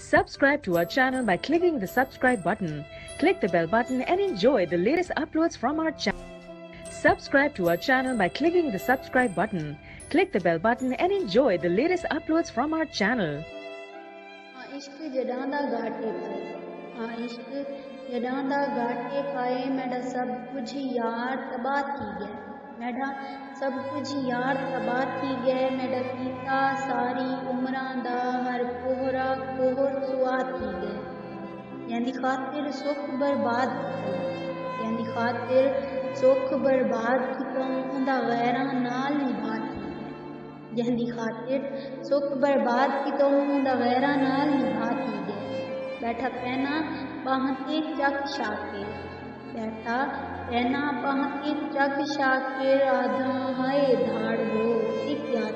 Subscribe to our channel by clicking the subscribe button. Click the bell button and enjoy the latest uploads from our channel. Subscribe to our channel by clicking the subscribe button. Click the bell button and enjoy the latest uploads from our channel. इश्क जडांदा घाटे पाए इश्क जडांदा घाटे पाए मेरा सब कुछ यार तबाह थी गए मेरा सब कुछ यार तबाह थी गए मेरा कीता सारी उम्रां दा हर कोहरा कोहर सुआ थी गए यानी खातिर सुख बर्बाद यानी खातिर सुख बर्बाद की तुम उंदा गैरां नाल निभा जहदी खातिर सुख बर्बाद की तो उंदा गैरा नाल निभा थी गए बैठा पहना बाहते चक शाके बैठा पहना बाहते चक शाके आधा हाय धाड़ हो क्या